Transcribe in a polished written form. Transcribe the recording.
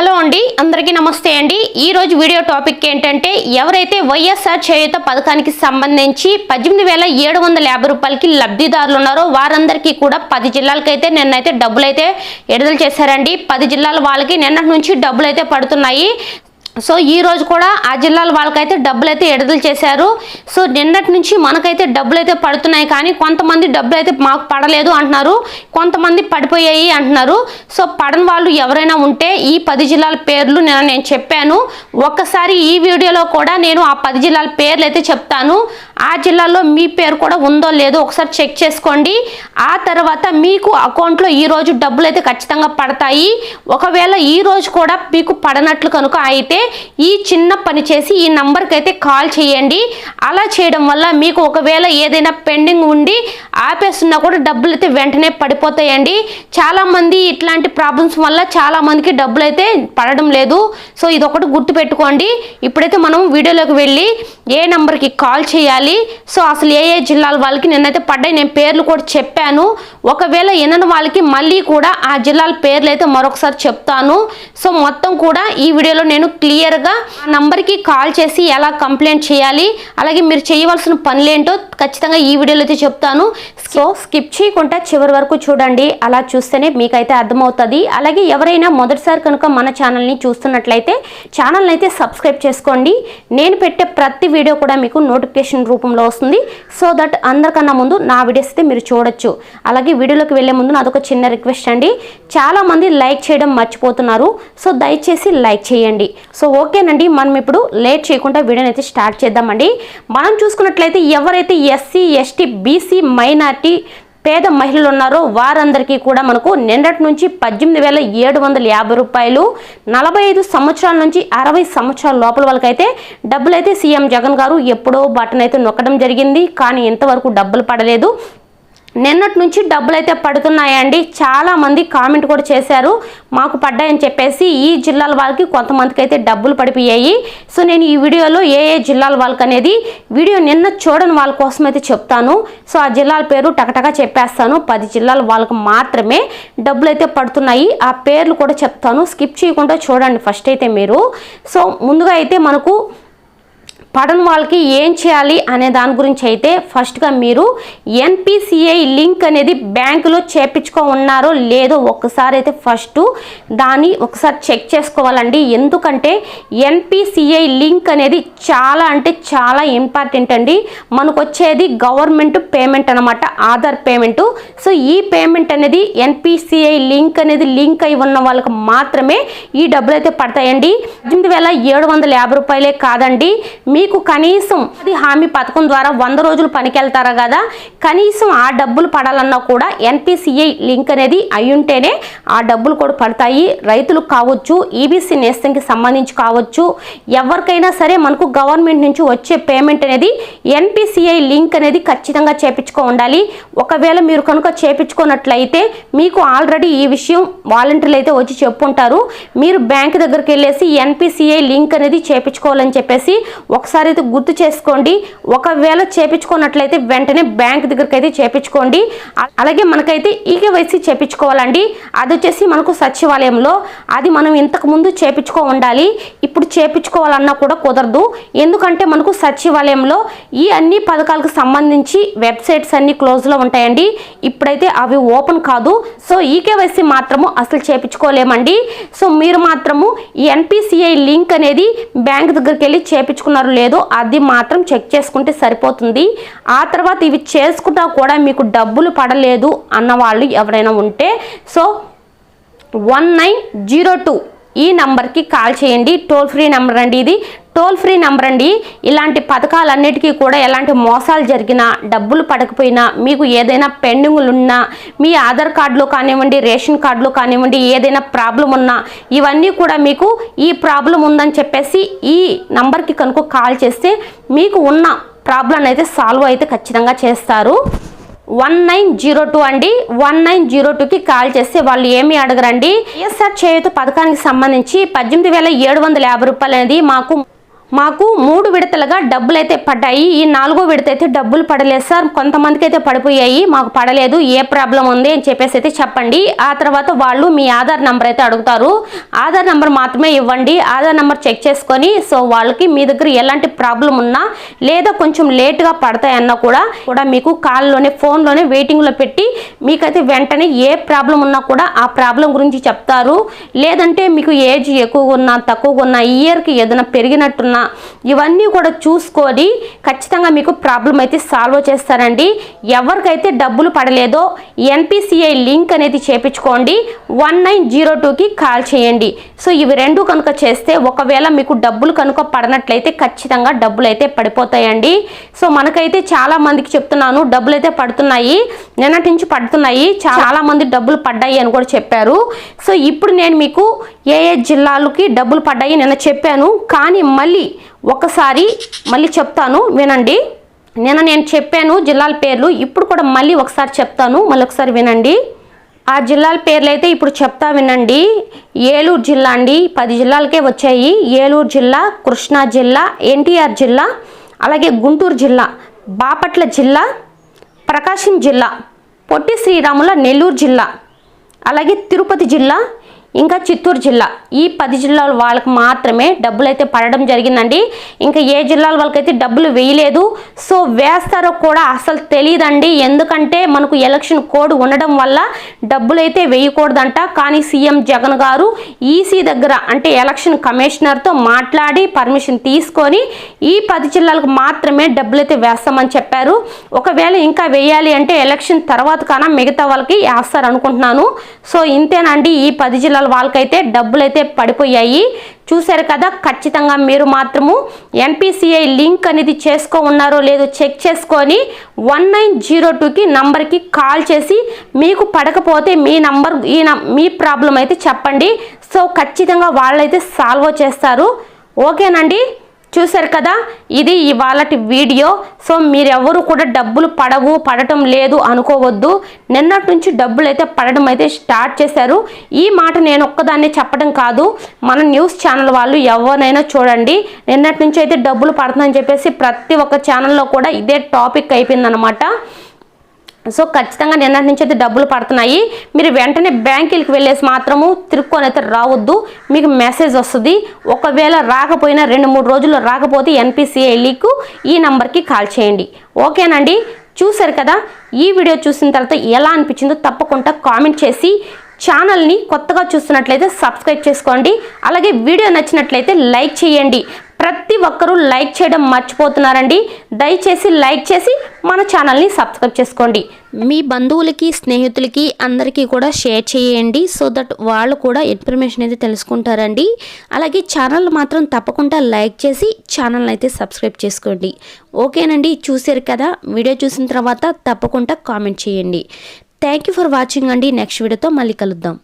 Hello అండి, అందరికీ నమస్తే అండి. ఈరోజు వీడియో టాపిక్ ఏంటంటే, ఎవరైతే వైఎస్ఆర్ చేయూత పథకానికి సంబంధించి 18,750 రూపాయలకి లబ్ధిదారులు ఉన్నారో వారందరికీ కూడా 10 జిల్లాలకైతే నిన్నైతే డబ్బులైతే విడుదల చేశారండి. 10 జిల్లాల వాళ్ళకి నిన్నటి నుంచి డబ్బులైతే పడుతున్నాయి. సో ఈ రోజు కూడా ఆ జిల్లాల వాళ్ళకైతే డబ్బులైతే విడుదల చేశారు. సో నిన్నటి నుంచి మనకైతే డబ్బులైతే పడుతున్నాయి, కానీ కొంతమంది డబ్బులైతే మాకు పడలేదు అంటున్నారు, కొంతమంది పడిపోయాయి అంటున్నారు. సో పడని వాళ్ళు ఎవరైనా ఉంటే ఈ 10 జిల్లాల పేర్లు నేను చెప్పాను. ఒక్కసారి ఈ వీడియోలో కూడా నేను ఆ 10 జిల్లాల పేర్లు అయితే చెప్తాను. ఆ జిల్లాలో మీ పేరు కూడా ఉందో లేదో ఒకసారి చెక్ చేసుకోండి. ఆ తర్వాత మీకు అకౌంట్లో ఈరోజు డబ్బులు అయితే ఖచ్చితంగా పడతాయి. ఒకవేళ ఈరోజు కూడా మీకు పడనట్లు కనుక అయితే ఈ చిన్న పని చేసి ఈ నంబర్కి అయితే కాల్ చేయండి. అలా చేయడం వల్ల మీకు ఒకవేళ ఏదైనా పెండింగ్ ఉండి ఆపేస్తున్నా కూడా డబ్బులు అయితే వెంటనే పడిపోతాయండి. చాలామంది ఇట్లాంటి ప్రాబ్లమ్స్ వల్ల చాలామందికి డబ్బులు అయితే పడడం లేదు. సో ఇదొకటి గుర్తుపెట్టుకోండి. ఇప్పుడైతే మనం వీడియోలోకి వెళ్ళి ఏ నంబర్కి కాల్ చేయాలి, సో అసలు ఏ జిల్లాల వాళ్ళకి నిన్నైతే పడ్డాయి, నేను పేర్లు కూడా చెప్పాను. ఒకవేళ వినని వాళ్ళకి మళ్ళీ కూడా ఆ జిల్లాల పేర్లు అయితే మరొకసారి చెప్తాను. సో మొత్తం కూడా ఈ వీడియోలో నేను క్లియర్గా ఆ నంబర్కి కాల్ చేసి ఎలా కంప్లైంట్ చేయాలి, అలాగే మీరు చేయవలసిన పనులేంటో ఖచ్చితంగా ఈ వీడియోలో అయితే చెప్తాను. సో స్కిప్ చేయకుండా చివరి వరకు చూడండి. అలా చూస్తేనే మీకైతే అర్థమవుతుంది. అలాగే ఎవరైనా మొదటిసారి కనుక మన ఛానల్ని చూస్తున్నట్లయితే ఛానల్ని అయితే సబ్స్క్రైబ్ చేసుకోండి. నేను పెట్టే ప్రతి వీడియో కూడా మీకు నోటిఫికేషన్ రూపంలో వస్తుంది. సో దట్ అందరికన్నా ముందు నా వీడియోస్ అయితే మీరు చూడొచ్చు. అలాగే వీడియోలోకి వెళ్ళే ముందు నాదొక చిన్న రిక్వెస్ట్ అండి, చాలామంది లైక్ చేయడం మర్చిపోతున్నారు. సో దయచేసి లైక్ చేయండి. సో ఓకేనండి, మనం ఇప్పుడు లేట్ చేయకుండా వీడియోని అయితే స్టార్ట్ చేద్దామండి. మనం చూసుకున్నట్లయితే ఎవరైతే ఎస్సీ ఎస్టీ బీసీ మైనార్టీ పేద మహిళలు ఉన్నారో వారందరికీ కూడా మనకు నిన్నటి నుంచి 18,750 రూపాయలు 45 సంవత్సరాల నుంచి 60 సంవత్సరాల లోపల వాళ్ళకైతే డబ్బులైతే సీఎం జగన్ గారు ఎప్పుడో బటన్ అయితే నొక్కడం జరిగింది, కానీ ఇంతవరకు డబ్బులు పడలేదు. నిన్నటి నుంచి డబ్బులు అయితే పడుతున్నాయండి. చాలామంది కామెంట్ కూడా చేశారు మాకు పడ్డాయని చెప్పేసి. ఈ జిల్లాల వాళ్ళకి కొంతమందికి అయితే డబ్బులు పడిపోయాయి. సో నేను ఈ వీడియోలో ఏ జిల్లాల వాళ్ళకి అనేది వీడియో నిన్న చూడని వాళ్ళ కోసం అయితే చెప్తాను. సో ఆ జిల్లాల పేరు టకటగా చెప్పేస్తాను. 10 జిల్లాల వాళ్ళకి మాత్రమే డబ్బులు అయితే పడుతున్నాయి. ఆ పేర్లు కూడా చెప్తాను, స్కిప్ చేయకుండా చూడండి ఫస్ట్ అయితే మీరు. సో ముందుగా అయితే మనకు పడని వాళ్ళకి ఏం చేయాలి అనే దాని గురించి అయితే ఫస్ట్గా మీరు ఎన్పిసిఐ లింక్ అనేది బ్యాంకులో చేపించుకో ఉన్నారో లేదో ఒక్కసారి అయితే ఫస్ట్ దాన్ని ఒకసారి చెక్ చేసుకోవాలండి. ఎందుకంటే ఎన్పిసిఐ లింక్ అనేది చాలా అంటే చాలా ఇంపార్టెంట్ అండి. మనకు వచ్చేది గవర్నమెంట్ పేమెంట్ అనమాట, ఆధార్ పేమెంట్. సో ఈ పేమెంట్ అనేది ఎన్పిసిఐ లింక్ అనేది లింక్ అయి ఉన్న వాళ్ళకి మాత్రమే ఈ డబ్బులు అయితే పడతాయండి. 18,750 రూపాయలే కాదండి, మీకు కనీసం హామీ పథకం ద్వారా 100 రోజులు పనికి వెళ్తారా కదా, కనీసం ఆ డబ్బులు పడాలన్నా కూడా ఎన్పిసిఐ లింక్ అనేది అయ్యుంటేనే ఆ డబ్బులు కూడా పడతాయి. రైతులకు కావచ్చు, ఈబీసీ నేస్తంకి సంబంధించి కావచ్చు, ఎవరికైనా సరే మనకు గవర్నమెంట్ నుంచి వచ్చే పేమెంట్ అనేది ఎన్పిసిఐ లింక్ అనేది ఖచ్చితంగా చేపించుకో ఉండాలి. ఒకవేళ మీరు కనుక చేపించుకున్నట్లయితే మీకు ఆల్రెడీ ఈ విషయం వాలంటీర్లు అయితే వచ్చి చెప్పుంటారు. మీరు బ్యాంక్ దగ్గరికి వెళ్ళేసి ఎన్పిసిఐ లింక్ అనేది చేపించుకోవాలని చెప్పేసి ఒకసారి అయితే గుర్తు చేసుకోండి. ఒకవేళ చేపించుకున్నట్లయితే వెంటనే బ్యాంక్ దగ్గరికి అయితే చేపించుకోండి. అలాగే మనకైతే ఈకేవైసీ చేపించుకోవాలండి. అది వచ్చేసి మనకు సచివాలయంలో, అది మనం ఇంతకు ముందు చేపించుకో ఉండాలి. ఇప్పుడు చేపించుకోవాలన్నా కూడా కుదరదు. ఎందుకంటే మనకు సచివాలయంలో ఈ అన్ని పథకాలకు సంబంధించి వెబ్సైట్స్ అన్ని క్లోజ్లో ఉంటాయండి. ఇప్పుడైతే అవి ఓపెన్ కాదు. సో ఈకేవైసీ మాత్రము అసలు చేపించుకోలేమండి. సో మీరు మాత్రము ఈ ఎన్పిసిఐ లింక్ అనేది బ్యాంక్ దగ్గరికి వెళ్ళి చేపించుకున్నారు లేదో అది మాత్రం చెక్ చేసుకుంటే సరిపోతుంది. ఆ తర్వాత ఇవి చేసుకుంటా కూడా మీకు డబ్బులు పడలేదు అన్న వాళ్ళు ఎవరైనా ఉంటే సో 1902 ఈ నంబర్కి కాల్ చేయండి. టోల్ ఫ్రీ నెంబర్ అండి, ఇది టోల్ ఫ్రీ నెంబర్ అండి. ఇలాంటి పథకాలన్నిటికీ కూడా ఎలాంటి మోసాలు జరిగినా, డబ్బులు పడకపోయినా, మీకు ఏదైనా పెండింగులు ఉన్నా, మీ ఆధార్ కార్డులో కానివ్వండి, రేషన్ కార్డులో కానివ్వండి, ఏదైనా ప్రాబ్లం ఉన్నా, ఇవన్నీ కూడా మీకు ఈ ప్రాబ్లం ఉందని చెప్పేసి ఈ నంబర్కి కనుక కాల్ చేస్తే మీకు ఉన్న ప్రాబ్లం అయితే సాల్వ్ అయితే ఖచ్చితంగా చేస్తారు. 1902 అండి. 1902కి కాల్ చేస్తే వాళ్ళు ఏమీ అడగరండి. వైఎస్ఆర్ చేయూత పథకానికి సంబంధించి 18,750 రూపాయలు అనేది మాకు మాకు 3 విడతలుగా డబ్బులు అయితే పడ్డాయి, ఈ 4వ విడత అయితే డబ్బులు పడలేదు సార్, కొంతమందికి అయితే పడిపోయాయి, మాకు పడలేదు, ఏ ప్రాబ్లం ఉంది అని చెప్పేసి అయితే చెప్పండి. ఆ తర్వాత వాళ్ళు మీ ఆధార్ నెంబర్ అయితే అడుగుతారు, ఆధార్ నెంబర్ మాత్రమే ఇవ్వండి. ఆధార్ నెంబర్ చెక్ చేసుకొని సో వాళ్ళకి మీ దగ్గర ఎలాంటి ప్రాబ్లం ఉన్నా లేదా కొంచెం లేట్గా పడతాయన్నా కూడా మీకు కాల్లోనే ఫోన్లోనే వెయిటింగ్లో పెట్టి మీకైతే వెంటనే ఏ ప్రాబ్లం ఉన్నా కూడా ఆ ప్రాబ్లం గురించి చెప్తారు. లేదంటే మీకు ఏజ్ ఎక్కువగా ఉన్నా తక్కువగా ఉన్నా, ఇయర్కి ఏదైనా పెరిగినట్టున్నా ఇవన్నీ కూడా చూసుకొని ఖచ్చితంగా మీకు ప్రాబ్లం అయితే సాల్వ్ చేస్తారండి. ఎవరికైతే డబ్బులు పడలేదో NPCI లింక్ అనేది చేపించుకోండి, 1902కి కాల్ చేయండి. సో ఇవి రెండు కనుక చేస్తే ఒకవేళ మీకు డబ్బులు కనుక పడనట్లయితే ఖచ్చితంగా డబ్బులు అయితే పడిపోతాయండి. సో మనకైతే చాలా మందికి చెప్తున్నాను, డబ్బులు అయితే పడుతున్నాయి, నిన్నటి నుంచి పడుతున్నాయి, చాలా మంది డబ్బులు పడ్డాయి అని కూడా చెప్పారు. సో ఇప్పుడు నేను మీకు ఏ జిల్లాలకి డబ్బులు పడ్డాయి నిన్న చెప్పాను, కానీ మళ్ళీ ఒకసారి చెప్తాను వినండి. నేను చెప్పాను జిల్లాల పేర్లు, ఇప్పుడు కూడా మళ్ళీ ఒకసారి చెప్తాను, మళ్ళీ ఒకసారి వినండి. ఆ జిల్లాల పేర్లు అయితే ఇప్పుడు చెప్తా వినండి. ఏలూరు జిల్లా అండి, 10 జిల్లాలకే వచ్చాయి. ఏలూరు జిల్లా, కృష్ణా జిల్లా, NTR జిల్లా, అలాగే గుంటూరు జిల్లా, బాపట్ల జిల్లా, ప్రకాశం జిల్లా, పొట్టి శ్రీరాముల నెల్లూరు జిల్లా, అలాగే తిరుపతి జిల్లా, ఇంకా చిత్తూరు జిల్లా. ఈ 10 జిల్లాల వాళ్ళకి మాత్రమే డబ్బులు అయితే పడడం జరిగిందండి. ఇంకా ఏ జిల్లాల వాళ్ళకైతే డబ్బులు వేయలేదు. సో వేస్తారో కూడా అసలు తెలియదండి, ఎందుకంటే మనకు ఎలక్షన్ కోడ్ ఉండడం వల్ల డబ్బులు అయితే వేయకూడదంట. కానీ సీఎం జగన్ గారు ఈసీ దగ్గర అంటే ఎలక్షన్ కమిషనర్తో మాట్లాడి పర్మిషన్ తీసుకొని ఈ 10 జిల్లాలకు మాత్రమే డబ్బులు అయితే వేస్తామని చెప్పారు. ఒకవేళ ఇంకా వేయాలి అంటే ఎలక్షన్ తర్వాత కన్నా మిగతా వాళ్ళకి వేస్తారు అనుకుంటున్నాను. సో ఇంతేనండి, ఈ 10 జిల్లాల వాళ్ళకైతే డబ్బులు అయితే పడిపోయాయి. చూశారు కదా, ఖచ్చితంగా మీరు మాత్రము NPCI లింక్ అనేది చేసుకో ఉన్నారో లేదో చెక్ చేసుకొని 1902కి నంబర్కి కాల్ చేసి మీకు పడకపోతే మీ నంబర్ మీ ప్రాబ్లం అయితే చెప్పండి. సో ఖచ్చితంగా వాళ్ళైతే సాల్వ్ చేస్తారు. ఓకేనండి, చూశారు కదా, ఇది ఇవాళటి వీడియో. సో మీరెవరు కూడా డబ్బులు పడటం లేదు అనుకోవద్దు. నిన్నటి నుంచి డబ్బులు అయితే పడడం అయితే స్టార్ట్ చేశారు. ఈ మాట నేను ఒక్కదాన్నే చెప్పడం కాదు, మన న్యూస్ ఛానల్ వాళ్ళు ఎవరినైనా చూడండి, నిన్నటి నుంచి అయితే డబ్బులు పడుతుందని చెప్పేసి ప్రతి ఒక్క ఛానల్లో కూడా ఇదే టాపిక్ అయిపోయిందనమాట. సో ఖచ్చితంగా నిన్నటి నుంచి అయితే డబ్బులు పడుతున్నాయి. మీరు వెంటనే బ్యాంకులకు వెళ్ళేసి మాత్రము తిరుక్కొని అయితే రావద్దు, మీకు మెసేజ్ వస్తుంది. ఒకవేళ రాకపోయినా 2-3 రోజుల్లో రాకపోతే NPCI లింక్ ఈ నంబర్కి కాల్ చేయండి. ఓకేనండి, చూశారు కదా, ఈ వీడియో చూసిన తర్వాత ఎలా అనిపించిందో తప్పకుండా కామెంట్ చేసి ఛానల్ని కొత్తగా చూస్తున్నట్లయితే సబ్స్క్రైబ్ చేసుకోండి. అలాగే వీడియో నచ్చినట్లయితే లైక్ చేయండి. ప్రతి ఒక్కరూ లైక్ చేయడం మర్చిపోతున్నారండి, దయచేసి లైక్ చేసి మన ఛానల్ని సబ్స్క్రైబ్ చేసుకోండి. మీ బంధువులకి, స్నేహితులకి అందరికీ కూడా షేర్ చేయండి, సో దట్ వాళ్ళు కూడా ఇన్ఫర్మేషన్ అయితే తెలుసుకుంటారండి. అలాగే ఛానల్ మాత్రం తప్పకుండా లైక్ చేసి ఛానల్ అయితే సబ్స్క్రైబ్ చేసుకోండి. ఓకేనండి, చూసారు కదా, వీడియో చూసిన తర్వాత తప్పకుండా కామెంట్ చేయండి. థ్యాంక్ యూ ఫర్ వాచింగ్ అండి. నెక్స్ట్ వీడియోతో మళ్ళీ కలుద్దాం.